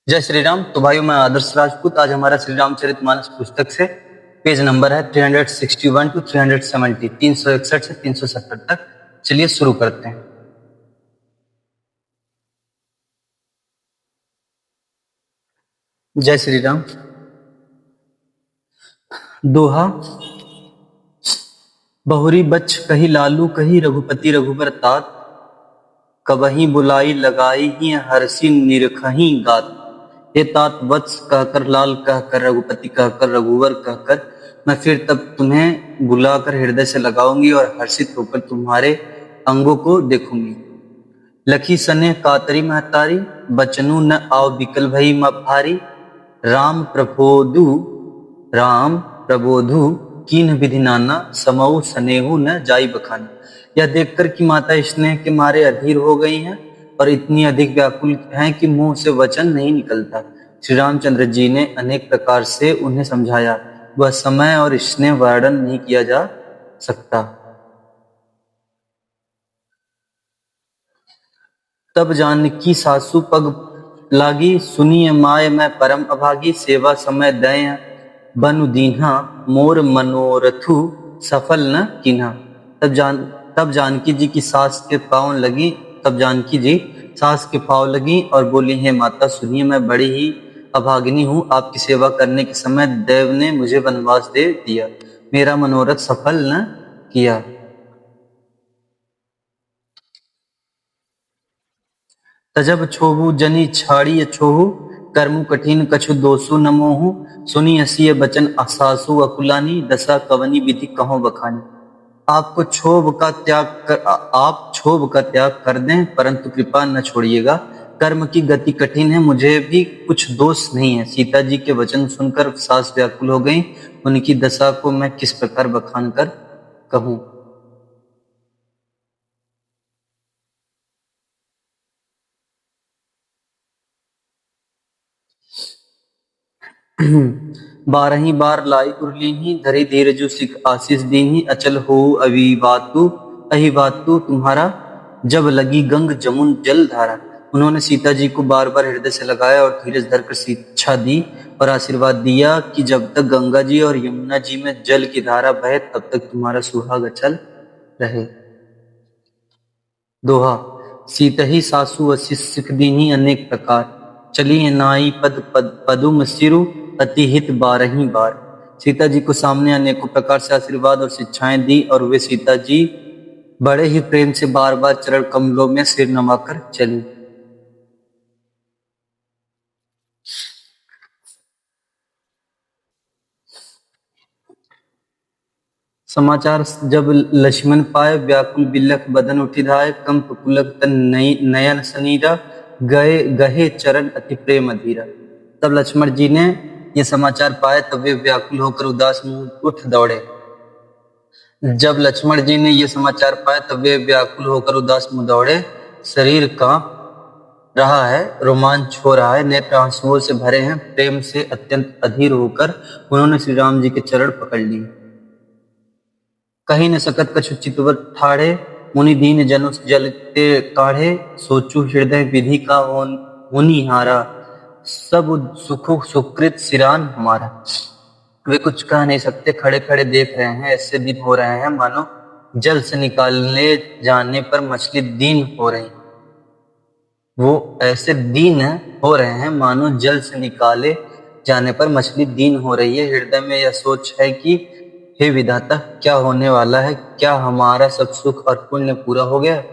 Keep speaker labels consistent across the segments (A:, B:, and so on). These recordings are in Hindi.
A: जय श्री राम। तो भाइयों, मैं आदर्श राजपूत। आज हमारा श्री रामचरितमानस पुस्तक से पेज नंबर है 361 टू 370, 361 से 370 तक। चलिए शुरू करते हैं। जय श्री राम। दोहा। बहुरी बच कही लालू कही रघुपति रघुबर तात, कबही बुलाई लगाई ही हरसी निरखही गात। हे तात वत्स कहकर, लाल कहकर, रघुपति कहकर, रघुवर कहकर, मैं फिर तब तुम्हें बुलाकर हृदय से लगाऊंगी और हर्षित होकर तुम्हारे अंगों को देखूंगी। लखी सने कातरी महतारी, बचनु न आव बिकल भई भारी। राम प्रबोधु राम प्रबोधु कीन्ह विधि नाना, समऊ स्नेहु न जाई बखानी। यह देखकर कि माता स्नेह के मारे अधीर हो गई हैं और इतनी अधिक व्याकुल हैं कि मुंह से वचन नहीं निकलता। श्री रामचंद्र जी ने अनेक प्रकार से उन्हें समझाया, वह समय और स्नेह वर्णन नहीं किया जा सकता। तब जानकी सासु पग लागी, सुनिय माय मैं परम अभागी। सेवा समय दय बनु दीन्हा, मोर मनोरथु सफल न कीन्हा। तब जानकी जी की सास के पांव लगी तब जानकी जी सास के पांव लगी और बोली, हे माता सुनिए, मैं बड़ी ही अभागिनी हूँ। आपकी सेवा करने के समय देव ने मुझे वनवास दे दिया, मेरा मनोरथ सफल न किया। तजब छोहु जनी छाड़ी छोहु, कर्मु कठिन कछु दोषु न मोहु। सुनी हसिय बचन सासु अकुलानी, दशा कवनी विधि कहो बखानी। आप क्षोभ का त्याग कर दें, परंतु कृपा न छोड़िएगा। कर्म की गति कठिन है, मुझे भी कुछ दोष नहीं है। सीता जी के वचन सुनकर सास व्याकुल हो गई। उनकी दशा को मैं किस प्रकार बखान कर कहूं। बारही बार लाई उर्लीही, धरी धीरजु सिख आशीष दीही। अचल हो अहिवातु तुम्हारा, जब लगी गंग जमुन जल धारा। उन्होंने सीता जी को बार बार हृदय से लगाया और धीरज धरकर शिक्षा दी और आशीर्वाद दिया कि जब तक गंगा जी और यमुना जी में जल की धारा बहे तब तक तुम्हारा सुहाग अचल रहे। दोहा। सीतहि सासु वशिष्ठ सिख दीनी अनेक प्रकार, चली नाई पदुम सिरु, अति हित बारही बार। सीता जी को सामने अनेकों प्रकार से आशीर्वाद और शिक्षाएं दी और वे सीता जी बड़े ही प्रेम से बार बार चरण कमलों में सिर नवाकर चली। समाचार जब लक्ष्मण पाए, व्याकुल बिलख बदन उठी धाय। कंप पुलक तन नयन सनीरा, गए गहे चरण अति प्रेम धीरा। तब लक्ष्मण जी ने ये समाचार पाए तब वे व्याकुल होकर उदास मुंह उठ दौड़े। जब लक्ष्मण जी ने ये समाचार पाए तब वे व्याकुल होकर उदास मुंह दौड़े। शरीर कांप रहा है, रोमांच हो रहा है, नेत्र आंसुओं से भरे हैं। प्रेम से अत्यंत अधीर होकर उन्होंने श्री राम जी के चरण पकड़ लिए। कहीं न सकत कछु चितवर ठाढ़े, मुनि दीन जनु जलते काढ़े। सोचु हृदय विधि का होनिहारा, सब सुखु सुकृत सिरान हमारा। वे कुछ कह नहीं सकते, खड़े खड़े देख रहे हैं। ऐसे दिन हो रहे हैं मानो जल से निकालने जाने पर मछली दीन हो रही। वो ऐसे दीन हो रहे हैं मानो जल से निकाले जाने पर मछली दीन हो रही है। हृदय में यह सोच है कि हे विधाता, क्या होने वाला है? क्या हमारा सब सुख और पुण्य पूरा हो गया?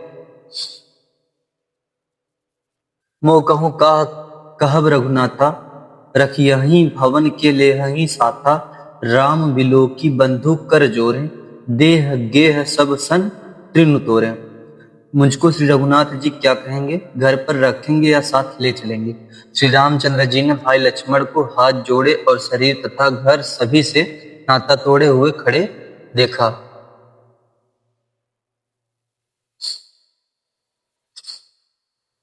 A: मोह कहूँ का कहब रघुनाथा, रखियहि भवन के लेहहि साथा। राम बिलो की बंधु कर जोरे, देह गेह सब सन तृण तोरे। मुझको श्री रघुनाथ जी क्या कहेंगे? घर पर रखेंगे या साथ ले चलेंगे? श्री रामचंद्र जी ने भाई लक्ष्मण को हाथ जोड़े और शरीर तथा घर सभी से नाता तोड़े हुए खड़े देखा।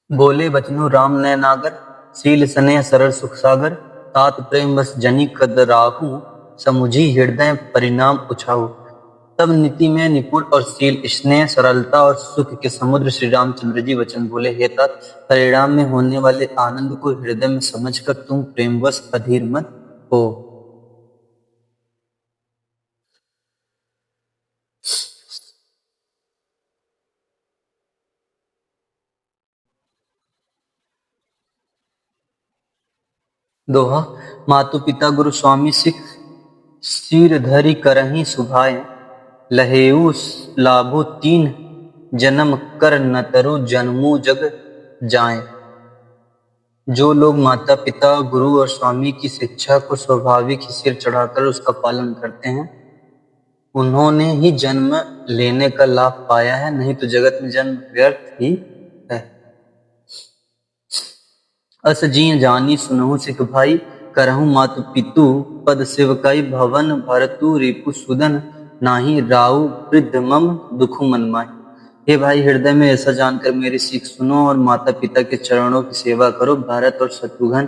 A: बोले बचनु राम नय नागर, शील स्नेह सरल सुख सागर। तात प्रेम बस जनी कद राहु, समुझी हृदय परिणाम उछाऊ। तब नीति में निपुण और शील, स्नेह, सरलता और सुख के समुद्र श्री रामचंद्र जी वचन बोले, हे तात, परिणाम में होने वाले आनंद को हृदय में समझकर तुम प्रेमवश अधीर मत हो। दोहा। मातु पिता गुरु स्वामी सिख सिर धरि करहि सुभाए, लहेऊ लाभो तीन जन्म कर न तरु जन्मू जग जाए। जो लोग माता पिता गुरु और स्वामी की शिक्षा को स्वाभाविक ही सिर चढ़ाकर उसका पालन करते हैं, उन्होंने ही जन्म लेने का लाभ पाया है, नहीं तो जगत में जन्म व्यर्थ ही है। अस जी जानी सुनहु सिख भाई, करहु मातु पितु पद सेवकाई। भवन भरतु रिपु सुदन, नाही राउ वृद्ध मम दुखु मन माय। हे भाई, हृदय में ऐसा जानकर मेरी सीख सुनो और माता पिता के चरणों की सेवा करो। भरत और शत्रुघ्न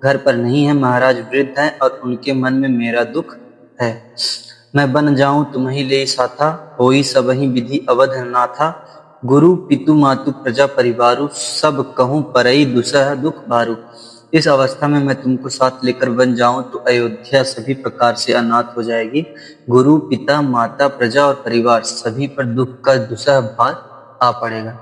A: घर पर नहीं है, महाराज वृद्ध हैं और उनके मन में मेरा दुख है। मैं बन जाऊं तुम्हीं ले साथा, होई सबहि विधि अवध नाथा। गुरु पितु मातु प्रजा परिवारु, सब कहूं परई दुसह दुख भारू। इस अवस्था में मैं तुमको साथ लेकर बन जाऊं तो अयोध्या सभी प्रकार से अनाथ हो जाएगी। गुरु पिता माता प्रजा और परिवार सभी पर दुख का दुसह भार आ पड़ेगा।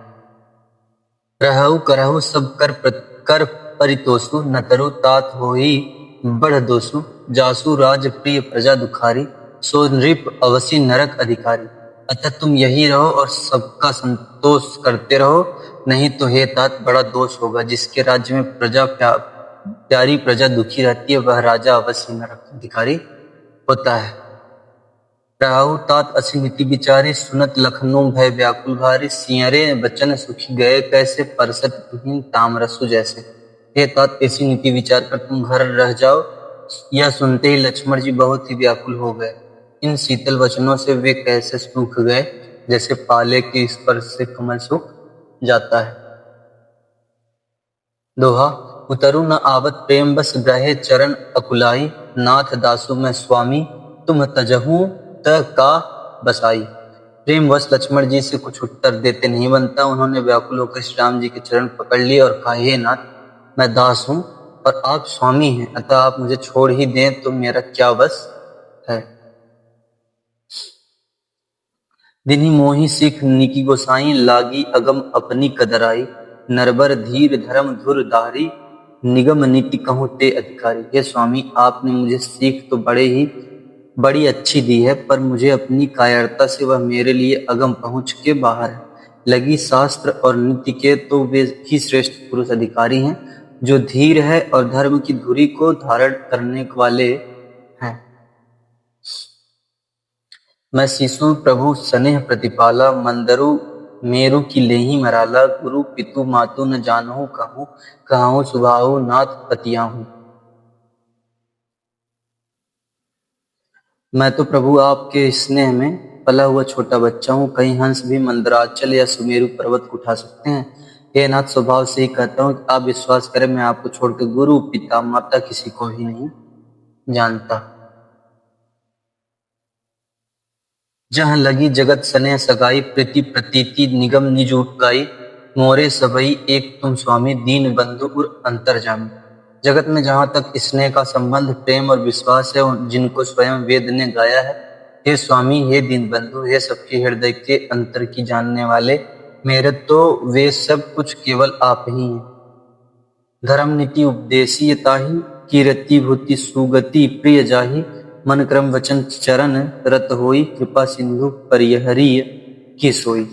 A: रहु करहु सब कर परितोषु, न तरु तात होई बढ़ दोषु। जासु राज प्रिय प्रजा दुखारी, सो नृप अवसी नरक अधिकारी। अतः तुम यही रहो और सबका संतोष करते रहो, नहीं तो हे तात बड़ा दोष होगा। जिसके राज्य में प्रजा प्यारी प्रजा दुखी रहती है, वह राजा अवश्य नरक अधिकारी होता है। राहु तात असी नीति विचारी, सुनत लखनऊ भय व्याकुल भारी। सियरे बचन सुखी गए कैसे, परसत तुहिन तामरसु जैसे। हे तात, ऐसी नीति विचार कर तुम घर रह जाओ। यह सुनते ही लक्ष्मण जी बहुत ही व्याकुल हो गए। इन शीतल वचनों से वे कैसे सूख गए, जैसे पाले के स्पर्श से कमल सूख जाता है। दोहा। उतरु न आवत प्रेम बस, ग्रहे चरण अकुलाई। नाथ दासु में स्वामी, तुम तजहू त का बसाई। प्रेम वश लक्ष्मण जी से कुछ उत्तर देते नहीं बनता। उन्होंने व्याकुल होकर श्री राम जी के चरण पकड़ लिए और कहा, हे नाथ, मैं दास हूं और आप स्वामी हैं, अतः आप मुझे छोड़ ही दें तो मेरा क्या बस है। दिन्ही मोहि सिख निकी गोसाई, लागी अगम अपनी कदराई। नरबर धीर धर्म धुर धारी, निगम नीति कहूं ते अधिकारी। हे स्वामी, आपने मुझे सीख तो बड़ी अच्छी दी है, पर मुझे अपनी कायरता से वह मेरे लिए अगम पहुंच के बाहर है। लगी शास्त्र और नीति के तो वे ही श्रेष्ठ पुरुष अधिकारी हैं, जो धीर है और धर्म की धुरी को धारण करने वाले हैं। मैं शिशु प्रभु स्नेह प्रतिपाला, मंदरु मेरु की लेही मराला। गुरु पितु मातु न जानहु कहूँ, कहूँ सुभाहु नाथ पतियाहूँ। मैं तो प्रभु आपके स्नेह में पला हुआ छोटा बच्चा हूँ। कहीं हंस भी मंदराचल या सुमेरु पर्वत को उठा सकते हैं। हे नाथ, स्वभाव से ही कहता हूँ कि आप विश्वास करें, मैं आपको छोड़कर गुरु पिता माता किसी को ही नहीं जानता। जहाँ लगी जगत स्नेह सगाई, प्रीति प्रतीति निगम निज उपकाई। मोरे सबई एक तुम स्वामी, दीन बंधु उर अंतर्जामी। जगत में जहाँ तक स्नेह का संबंध, प्रेम और विश्वास है, जिनको स्वयं वेद ने गाया है, हे स्वामी, हे दीन बंधु, हे सबके हृदय के अंतर की जानने वाले, मेरे तो वे सब कुछ केवल आप ही हैं। धर्म नीति उपदेशी ताही, कीरति भूति सुगति प्रिय जाही। मन क्रम वचन चरण रत होई, कृपा सिंधु परिहरिय की सोई।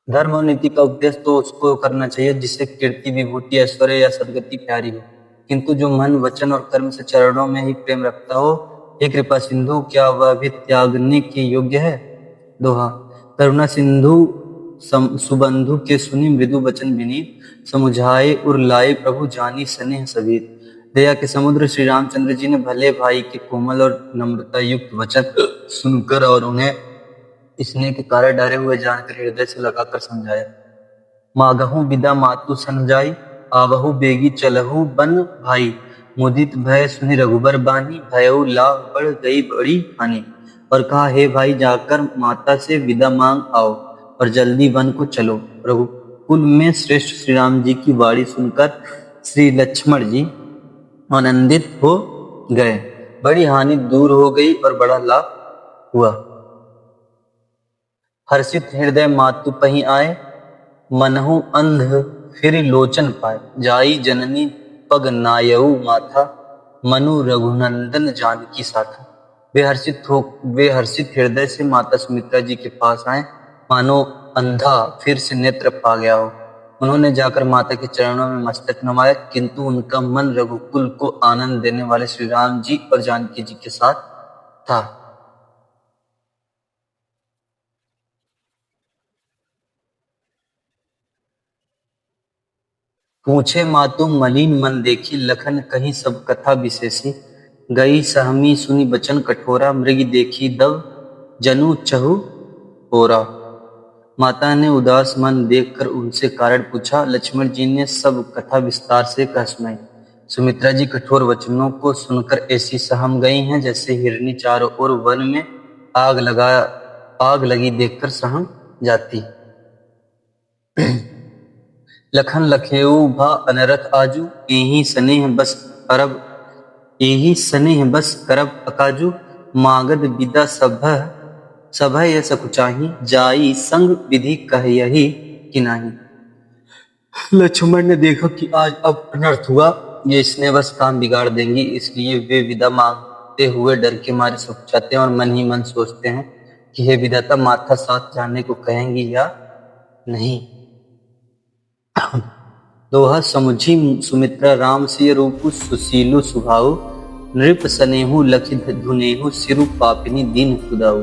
A: धर्म और नीति का उपदेश तो उसको करना चाहिए जिससे कीर्ति विभूति ऐश्वर्य या सदगति प्यारी हो, किंतु जो मन वचन और कर्म से चरणों में ही प्रेम रखता हो, हे कृपा सिंधु, क्या वह भी त्यागने के योग्य है। दोहा। करुणा सिंधु सुबंधु के सुनी, मृदु वचन विनीत। समुझाए उर लाए प्रभु, जानी स्नेह सबीर। दया के समुद्र श्री रामचंद्र जी ने भले भाई के कोमल और नम्रता युक्त वचन सुनकर और उन्हें स्नेह के कारण डरे हुए जानकर हृदय से लगाकर समझाया। मागहु विदा मातु सन जाई, आवहु बेगी चलहु बन भाई, मुदित भय सुनि रघुबर बानी, भयउ लाभ बढ़ गई बड़ी हानि। और कहा, हे भाई, जाकर माता से विदा मांग आओ और जल्दी वन को चलो। रघुकुल में श्रेष्ठ श्री राम जी की वाणी सुनकर श्री लक्ष्मण जी आनंदित हो गए। बड़ी हानि दूर हो गई और बड़ा लाभ हुआ। हर्षित हृदय मातु पही आए, मनहु अंध फिर लोचन पाए। जाई जननी पग नायऊ माथा, मनु रघुनंदन जानकी साथा। वे हर्षित हृदय से माता सुमित्रा जी के पास आए, मानो अंधा फिर से नेत्र पा गया हो। उन्होंने जाकर माता के चरणों में मस्तक नवाया, किंतु उनका मन रघुकुल को आनंद देने वाले श्री राम जी और जानकी जी के साथ था। पूछे मातु मलिन मन देखी, लखन कहीं सब कथा विशेषी। गई सहमी सुनी बचन कठोरा, मृग देखी दव जनु चहु ओरा। माता ने उदास मन देखकर उनसे कारण पूछा। लक्ष्मण जी ने सब कथा विस्तार से कह सुनाई। सुमित्रा जी कठोर वचनों को सुनकर ऐसी सहम गई हैं जैसे हिरनी चारों ओर वन में आग लगी देखकर सहम जाती। लखन लखेऊ भा अनरथ आजू, एही स्नेह बस करब अकाजू। मागध विदा सभय यह सकुचाही, जाई संग विधि कहयहि कि नाही। लक्ष्मण ने देखा कि आज अब अनर्थ हुआ, ये स्नेह बस काम बिगाड़ देंगी, इसलिए वे विदा मांगते हुए डर के मारे सकुचाते हैं और मन ही मन सोचते हैं कि हे विधाता, माता साथ जाने को कहेंगी या नहीं। दोहा समुझी सुमित्रा राम सिय रूपु, सुशीलु सुभाऊ। नृप सनेहु लखि धुनेहु, सिरु पापिनी दीन खुदाऊ।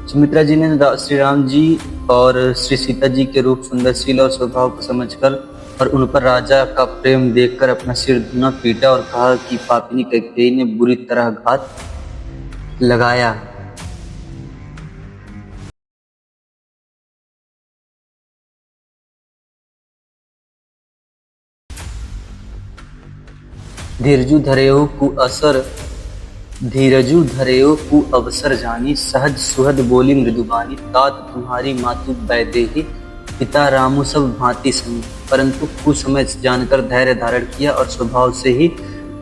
A: सुमित्रा जी ने श्री राम जी और श्री सीता जी के रूप, सुंदरशील और स्वभाव को समझकर और उन पर राजा का प्रेम देखकर अपना सिर धुना पीटा और कहा कि पापिनी कैकेयी ने बुरी तरह घात लगाया। धीरजु धरेऊ कु अवसर जानी, सहज सुहद बोली मृदुबानी। तात तुम्हारी मातु वैदेही, पिता रामु सब भांति सनी। परंतु कुसमय जानकर धैर्य धारण किया और स्वभाव से ही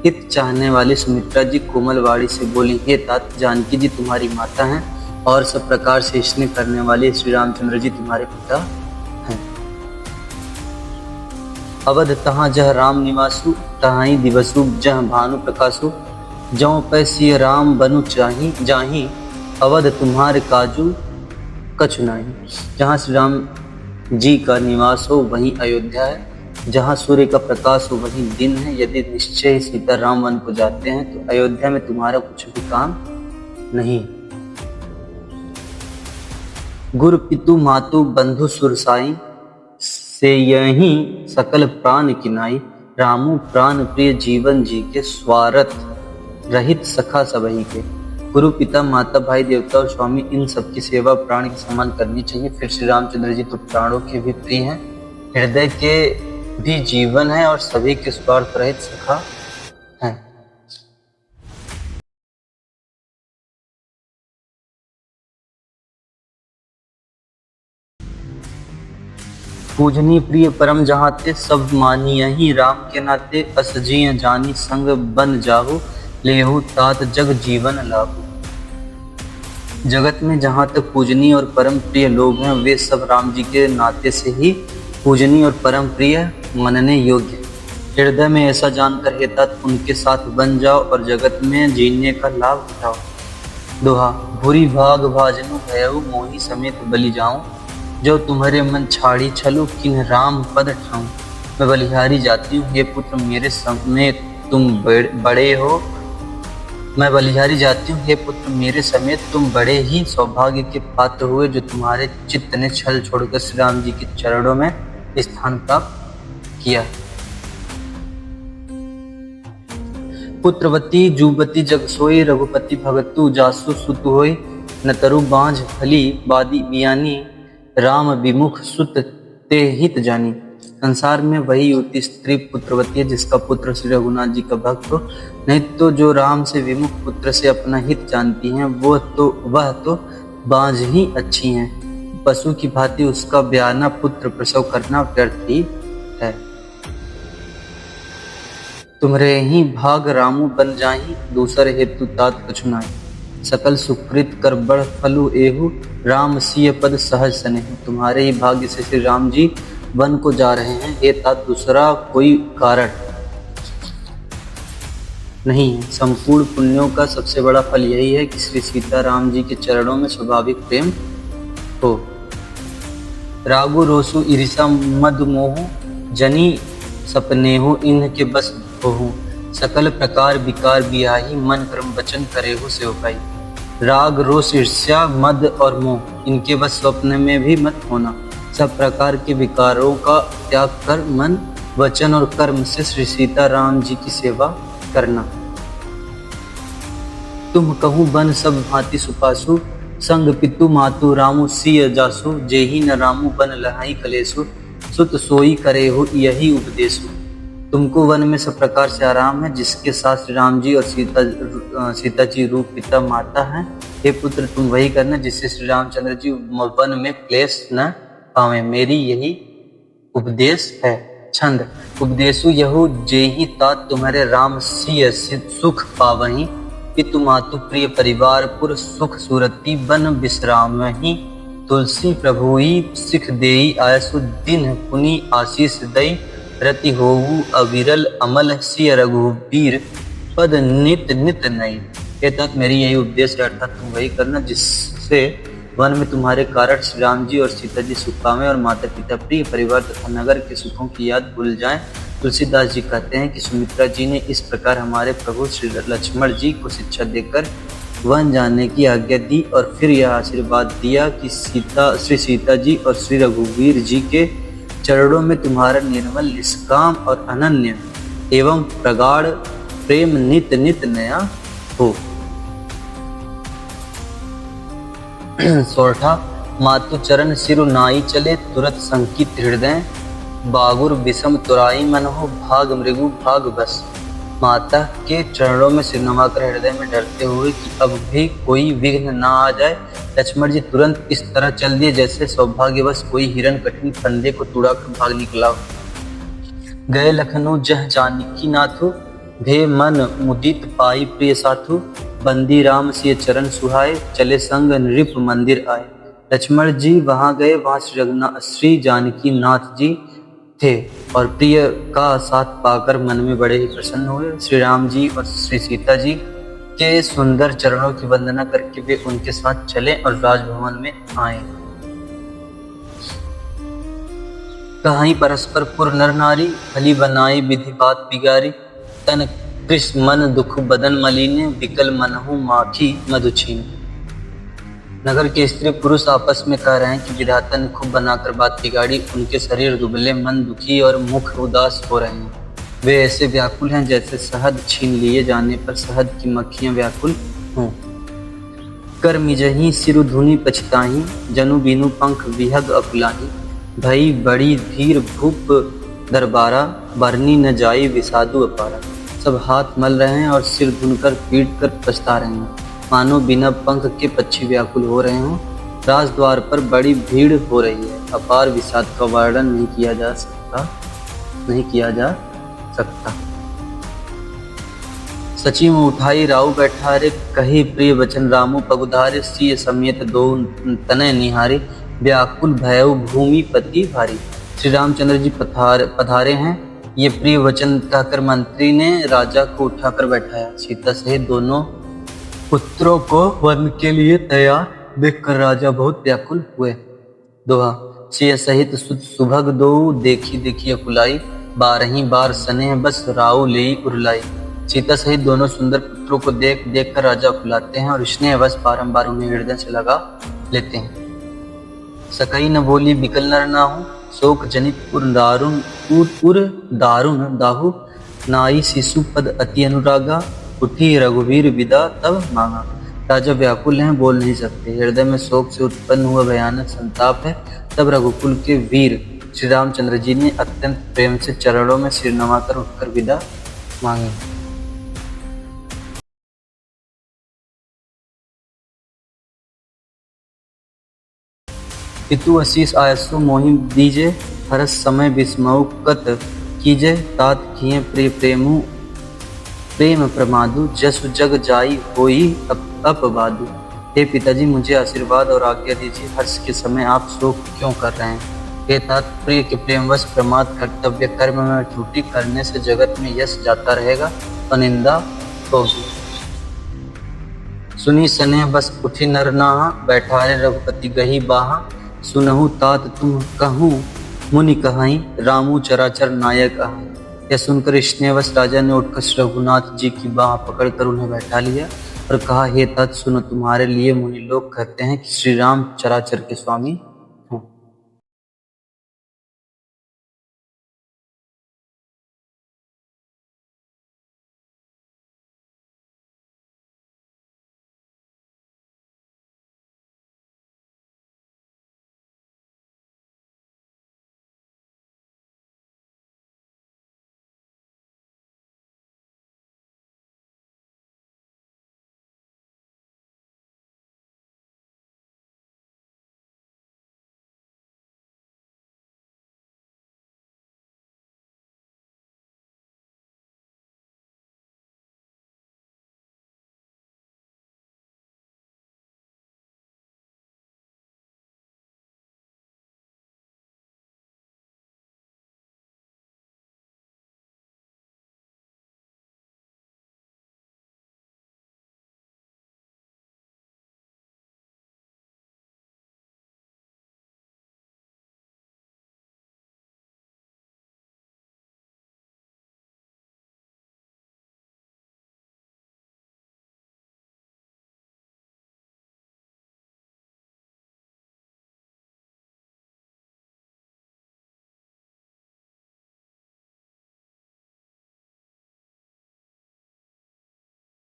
A: हित चाहने वाली सुमित्रा जी कोमल वाणी से बोली, हे तात, जानकी जी तुम्हारी माता हैं और सब प्रकार से स्नेह करने वाले श्री रामचंद्र जी तुम्हारे पिता हैं। अवध तहाँ जह राम निवासु, तहाई दिवसु जह भानु प्रकाशु। जौ पै सिय राम बनु चाही, जाही अवध तुम्हारे काजू कछु नाही। जहाँ श्री राम जी का निवास हो वहीं अयोध्या है, जहाँ सूर्य का प्रकाश हो वहीं दिन है। यदि निश्चय सीता राम वन को जाते हैं तो अयोध्या में तुम्हारा कुछ भी काम नहीं। गुरु पितु मातु बंधु सुरसाई, से यही सकल प्राण किनाई। रामु प्राण प्रिय जीवन जी के, स्वार्थ रहित सखा सबही के। गुरु पिता माता भाई देवता और स्वामी, इन सब की सेवा प्राण के समान करनी चाहिए। फिर श्री रामचंद्र जी तो प्राणों के भी प्रिय हैं, हृदय के भी जीवन है और सभी के स्वार्थ रहित सखा हैं। पूजनी प्रिय परम जहाते, सब मानिया ही राम के नाते। असजिय जानी संग बन जाहु, लेहु तात जग जीवन लाभु। जगत में जहाँ तक पूजनीय और परम प्रिय लोग हैं वे सब राम जी के नाते से ही पूजनीय और परम प्रिय मनने योग्य। हृदय में ऐसा जानकर हे तात उनके साथ बन जाओ और जगत में जीने का लाभ उठाओ। दोहा भूरी भाग भाजनु भयउ, मोहि समेत बलि जाऊं। जो तुम्हारे मन छाड़ी छलो, किन राम पद ठाऊं। मैं बलिहारी जाती हूँ, हे पुत्र मेरे समेत तुम बड़े हो। मैं बलिहारी जाती हूँ, हे पुत्र मेरे समेत तुम बड़े ही सौभाग्य के पात्र हुए, जो तुम्हारे चित्त ने छल छोड़कर श्री राम जी के चरणों में स्थान प्राप्त किया। पुत्रवती जुबती जग सोई, रघुपति भगतु जासु सुत होई। न तरु बांझ फली बादी बियानी, राम विमुख सुत ते हित जानी। संसार में वही युवती स्त्री पुत्रवती है जिसका पुत्र श्री रघुनाथ जी का भक्त हो, नहीं तो जो राम से विमुख पुत्र से अपना हित जानती हैं वह तो बांझ ही अच्छी हैं। पशु की भांति उसका ब्याना पुत्र प्रसव करना व्यर्थ ही है। तुम्हारे ही भाग रामू बन जाही, दूसरे हेतु तात कछु नाहि। सकल सुकृत कर बड़ फलु एहु, राम सिय पद सहज सनेहु। तुम्हारे ही भाग्य से श्री राम जी वन को जा रहे हैं, ये तात दूसरा कोई कारण नहीं है। संपूर्ण पुण्यों का सबसे बड़ा फल यही है कि श्री सीता राम जी के चरणों में स्वाभाविक प्रेम हो। रागु रोसु ईर्षा मद मोह, जनी सपनेहु इनके बस होहु। सकल प्रकार विकार बियाही, मन कर्म वचन करेहु सेवकाई। राग रोष ईर्ष्या मद और मोह इनके बस स्वप्न में भी मत होना। सब प्रकार के विकारों का त्याग कर मन वचन और कर्म से श्री सीता राम जी की सेवा करना। तुम कहूँ बन सब भांति सुपासु, संग पितु मातु रामु सिय जासु। जेहि न रामु बन लहाई कलेसु, सुत सोई करे हो यही उपदेशु। तुमको वन में सब प्रकार से आराम है, जिसके साथ श्री राम जी और सीता जी रूप पिता माता हैं। हे पुत्र तुम वही करना जिससे श्री रामचंद्र जी वन में क्लेश न पावे। मेरी यही उपदेश है। छंद उपदेशु यहु जेहि तात तुम्हारे राम सिय सुख पावहीं। पितु मातु प्रिय परिवार पुर सुख सूरती बन विश्रामहि। तुलसी प्रभुई सिख देई आयसु दिन पुनि आशीष दई। रति होऊ अविरल अमल सिय रघुवीर पद नित नित नई। ये तक मेरी यही उपदेश है, अर्थात तुम वही करना जिससे वन में तुम्हारे कारण श्री राम जी और सीता जी सुख पावें और माता पिता प्रिय परिवार तथा नगर के सुखों की याद भूल जाएं। तुलसीदास जी कहते हैं कि सुमित्रा जी ने इस प्रकार हमारे प्रभु श्री लक्ष्मण जी को शिक्षा देकर वन जाने की आज्ञा दी और फिर यह आशीर्वाद दिया कि श्री सीता जी और श्री रघुवीर जी के चरणों में तुम्हारा निर्मल निष्काम और अनन्य एवं प्रगाढ़ प्रेम नित नित नया हो। सोरठा मातु चरण सिरु नाई चले, तुरत संकित हृदय। बागुर विषम तुराई मन हो, भाग मृगु भाग बस। माता के चरणों में सिर नवाकर हृदय में डरते हुए कि अब भी कोई विघ्न ना आ जाए, लक्ष्मण जी तुरंत इस तरह चल दिए जैसे सौभाग्यवश कोई हिरण कठिन फंदे को तुड़ाकर भाग निकला। गए लखनऊ जह जानकी नाथु, भे मन मुदित पाई प्रिय साथु। बंदी राम सिय चरण सुहाए, चले संग नृप मंदिर आए। लक्ष्मण जी वहां गए, वहां श्री जानकी नाथ जी थे और प्रिय का साथ पाकर मन में बड़े ही प्रसन्न हुए। श्री राम जी और श्री सीता जी के सुंदर चरणों की वंदना करके वे उनके साथ चले और राजभवन में आए। कहीं परस्पर पुर नर नारी, भली बनाई विधि बात बिगारी। तन कृष्ण मन दुख बदन मलिने, विकल मनहु माखी मधुछीन। नगर के स्त्री पुरुष आपस में कह रहे हैं कि विधाता ने खूब बनाकर बात बिगाड़ी, उनके शरीर दुबले, मन दुखी और मुख उदास हो रहे हैं। वे ऐसे व्याकुल हैं जैसे शहद छीन लिए जाने पर शहद की मक्खियां व्याकुल हों। कर मिजही सिरु धुनि पछताही, जनु बीनु पंख विहग अकुलाही। भई बड़ी धीर भूप दरबारा, बरनी न जाई विषादु अपारा। सब हाथ मल रहे हैं और सिर धुनकर पीट कर पछता रहे हैं, मानो बिना पंख के पक्षी व्याकुल हो रहे हों। राजद्वार पर बड़ी भीड़ हो रही है, अपार विषाद का वर्णन नहीं किया जा सकता। सची में उठाई राउ बैठारे, कही प्रिय वचन रामु पगुधारे। सिय समेत दो तनय निहारे, व्याकुल भयउ भूमि पति भारी। श्री रामचंद्र जी पधारे हैं, ये प्रिय वचन कहकर मंत्री ने राजा को उठाकर बैठाया। सीता सहित दोनों पुत्रों को वन के लिए तैयार देखकर राजा बहुत व्याकुल हुए। दोहा सिय सहित सुभग दो, देखी देखी अकुलाई। बारही बार सने बस राउ ले उरलाई। सीता सहित दोनों सुंदर पुत्रों को देख देख कर राजा अकुलाते हैं और स्नेह बस बारंबार उन्हें हृदय से लगा लेते हैं। सकई न बोली बिकल नर नाहु, शोक जनित उर दारुण दाहु। नाई शिशु पद अति अनुरागा, उठी रघुवीर विदा तब मांगा। राजा व्याकुल हैं, बोल नहीं सकते, हृदय में शोक से उत्पन्न हुआ भयानक संताप है। तब रघुकुल के वीर श्री रामचंद्र जी ने अत्यंत प्रेम से चरणों में सिर नवाकर उठकर विदा मांगी। पितु असीस आयसु मोहि दीजे, हरस समय विस्मऊ कत कीजे, तात किए प्रिय प्रेमु प्रेम प्रमादु, जसु जग जाई होई अपवादु। हे पिताजी, मुझे आशीर्वाद और आज्ञा दीजिए। हर्ष के समय आप शोक क्यों कर रहे हैं? हे तात, प्रिय के प्रेमवश प्रमाद कर्तव्य कर्म में त्रुटि करने से जगत में यश जाता रहेगा और निंदा होगी। सुनी स्नेह बस उठी नर नाहा, बैठारे रघुपति गही बाहा। सुनहु तात तुम कहूँ मुनि कहाई, रामू चराचर नायक आहाई। यह सुनकर स्नेहवश राजा ने उठकर रघुनाथ जी की बाह पकड़कर उन्हें बैठा लिया और कहा, हे तात सुनो, तुम्हारे लिए मुनि लोग कहते हैं कि श्री राम चराचर के स्वामी हैं।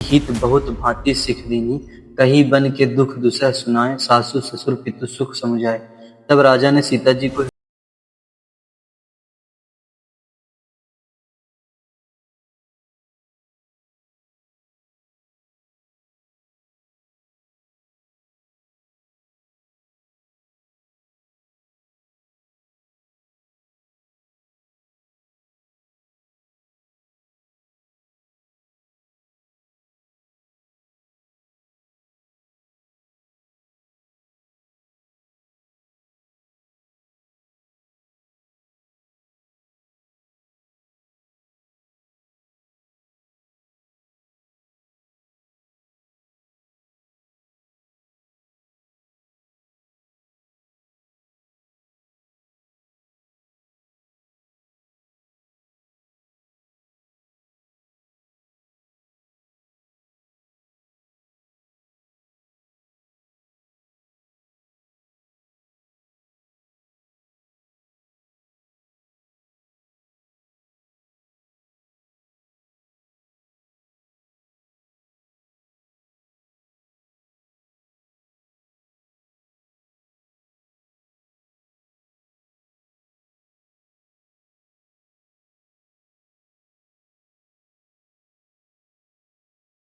A: हित बहुत भांति सिख दीनी, कही बन के दुख दूसरा सुनाए, सासु ससुर पितु सुख समुझाए। तब राजा ने सीता जी को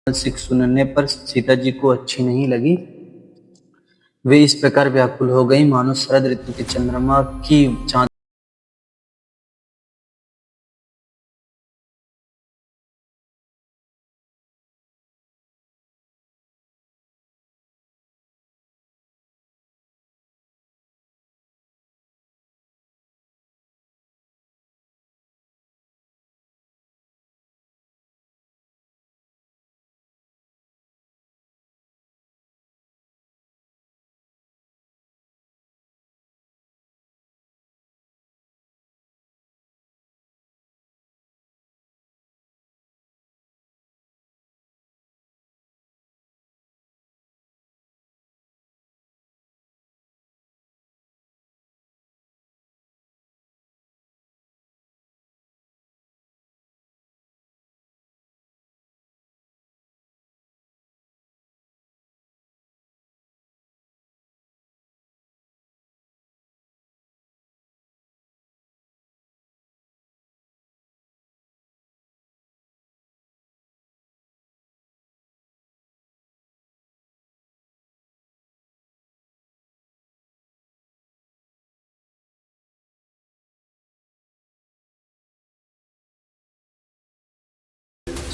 A: सिख सुनने पर सीता जी को अच्छी नहीं लगी। वे इस प्रकार व्याकुल हो गई मानो शरद ऋतु के चंद्रमा की चांद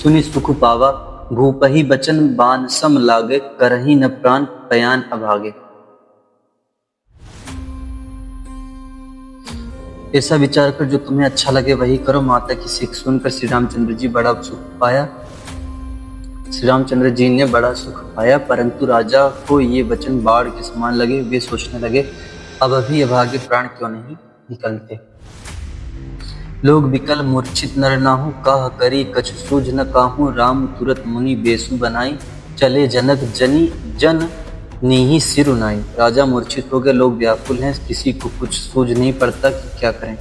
A: सुनि सुख पावा, भूपहि बचन बान सम लागे, करही न प्राण पयान अभागे। ऐसा विचार कर जो तुम्हें अच्छा लगे वही करो। माता की सीख सुनकर श्री रामचंद्र जी बड़ा सुख पाया। श्री रामचंद्र जी ने बड़ा सुख पाया, परंतु राजा को ये वचन बाढ़ के समान लगे। वे सोचने लगे, अब अभी अभागे प्राण क्यों नहीं निकलते। लोग विकल मूर्छित नर नाहु, कह करी कछ सूझ न काहू। राम तुरत मुनि बेसु बनाई, चले जनक जनी जन नीही सिर उनाई। राजा मूर्छित हो गए, लोग व्याकुल हैं, किसी को कुछ सूझ नहीं पड़ता कि क्या करें।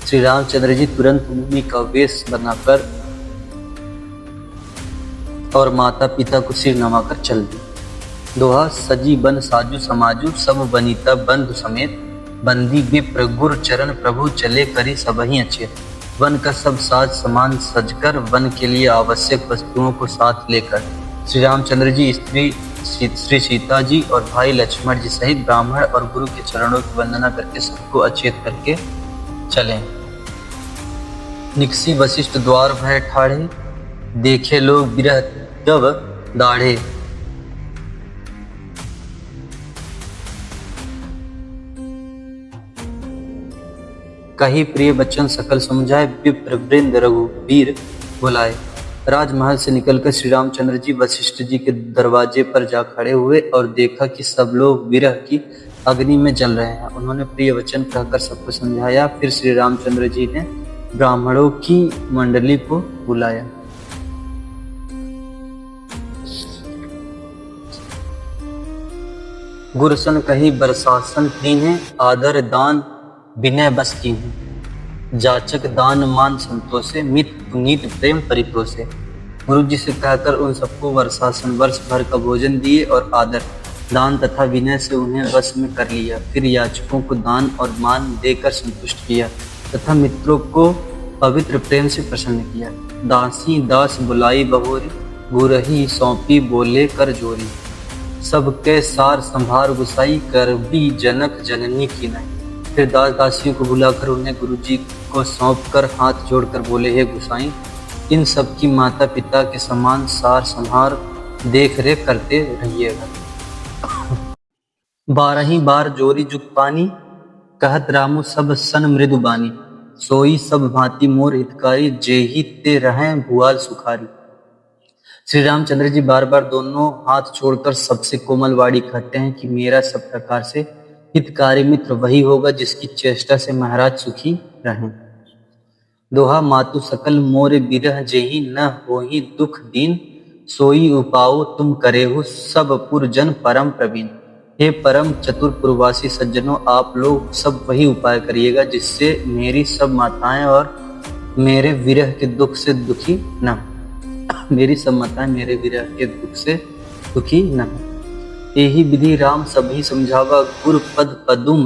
A: श्री रामचंद्र जी तुरंत मुनि का वेश बनाकर और माता पिता को सिर नवाकर चल दिए। दोहा, सजी बन साजू समाजू, सब बनीता बंधु समेत। बंदी विप्र गुर चरण, प्रभु चले करी सबही अचेत। वन का सब साज समान सजकर, वन के लिए आवश्यक वस्तुओं को साथ लेकर श्री रामचंद्र जी श्री सीता जी और भाई लक्ष्मण जी सहित ब्राह्मण और गुरु के चरणों की वंदना करके सबको अचेत करके चले। निकसी वशिष्ठ द्वार भय ठाढ़े, देखे लोग विरह जब दाढ़े। कही प्रिय बच्चन सकल समझाए, विप्र वृंद रघुवीर बुलाए। राजमहल से निकलकर श्री रामचंद्र जी वशिष्ठ जी के दरवाजे पर जा खड़े हुए और देखा कि सब लोग विरह की अग्नि में जल रहे हैं। उन्होंने प्रिय वचन कहकर सबको समझाया। फिर श्री रामचंद्र जी ने ब्राह्मणों की मंडली को बुलाया। गुरसन कही बरसासन कीन्हे, आदर दान विनय बस कीन्हे। जाचक दान मान संतोषे, मित पुनीत प्रेम परितोषे। गुरु जी से कहकर उन सबको वर्षासन वर्ष भर का भोजन दिए और आदर दान तथा विनय से उन्हें वश में कर लिया। फिर याचकों को दान और मान देकर संतुष्ट किया तथा मित्रों को पवित्र प्रेम से प्रसन्न किया। दासी दास बुलाई बहोरी, गुरही सौंपी बोले कर जोरी। सबके सार संभार गुसाई, कर भी जनक जननी की नहीं। फिर दास दासियों को बुलाकर उन्हें गुरु जी को सौंप कर हाथ जोड़कर बोले, हे गुसाई, इन सब की माता पिता के समान सार संभार देख रेख करते रहिएगा। 12 बार जोरी जुग पानी, कहत रामु सब सन मृदु बानी। सोई सब भांति मोर हितकारी, जेहि ते रहें भुआल सुखारी। श्री रामचंद्र जी बार बार दोनों हाथ छोड़कर सबसे कोमल वाणी कहते हैं कि मेरा सब प्रकार से हितकारी मित्र वही होगा जिसकी चेष्टा से महाराज सुखी रहें। दोहा, मातु सकल मोरे बिरह जेहि, न होहि दुख दीन। सोई उपाओ तुम करेहु, सब पुरजन परम प्रवीण। हे परम चतुर पुरवासी सज्जनों, आप लोग सब वही उपाय करिएगा जिससे मेरी सब माताएं और मेरे विरह के दुख से दुखी न मेरी सब माताएं मेरे विरह के दुख से दुखी न। यही विधि राम सभी समझावा, गुर पद पदुम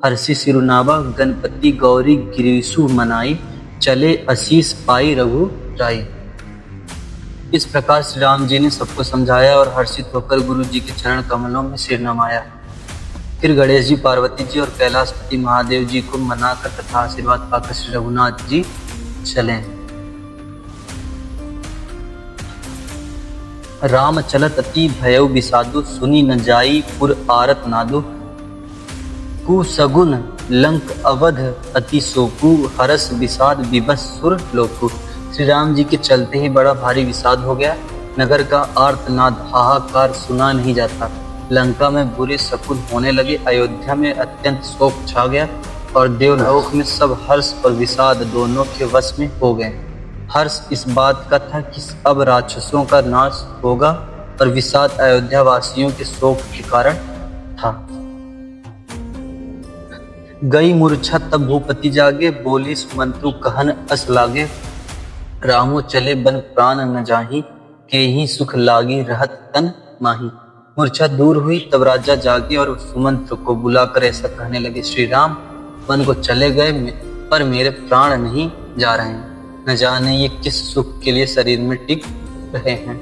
A: हर्षि सिरुनावा। गणपति गौरी गिरीशु मनाई, चले आशीष पाई रघु राई। इस प्रकार श्री राम जी ने सबको समझाया और हर्षित होकर गुरु जी के चरण कमलों में सिर नमाया। फिर गणेश जी, पार्वती जी और कैलाशपति महादेव जी को मनाकर तथा आशीर्वाद पाकर श्री रघुनाथ जी चले। राम चलत अति भयउ विषादु, सुनी न जाई पुर आरत नादु। कुसगुन लंक अवध अति सोकु, हरस विषाद विबस सुर लोकु। श्री राम जी के चलते ही बड़ा भारी विषाद हो गया। नगर का आर्तनाद हाहाकार सुना नहीं जाता। लंका में बुरे शकुन होने लगे। अयोध्या में अत्यंत शोक छा गया और देवलोक में सब हर्ष और विषाद दोनों के वश में हो गए। हर्ष इस बात का था कि अब राक्षसों का नाश होगा और विषाद अयोध्या वासियों के शोक के कारण था। गई मूर्छा तब भूपति जागे, बोली सुमंत्रु कहन अस लागे। रामो चले बन प्राण न जाही, के ही सुख लागी रहत तन माही। मूर्छा दूर हुई तब राजा जागे और सुमंत्र को बुलाकर ऐसा कहने लगे, श्री राम वन को चले गए पर मेरे प्राण नहीं जा रहे हैं। न जाने ये किस सुख के लिए शरीर में टिक रहे हैं।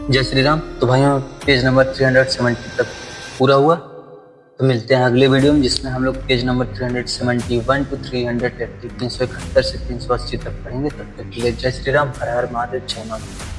A: जय श्री राम। तो भाइयों पेज नंबर 370 तक पूरा हुआ। तो मिलते हैं अगले वीडियो में, जिसमें हम लोग पेज नंबर 371 टू 380 371 से 380 तक पढ़ेंगे। तब तक के लिए जय श्री राम, हर हर महादेव, जय माता।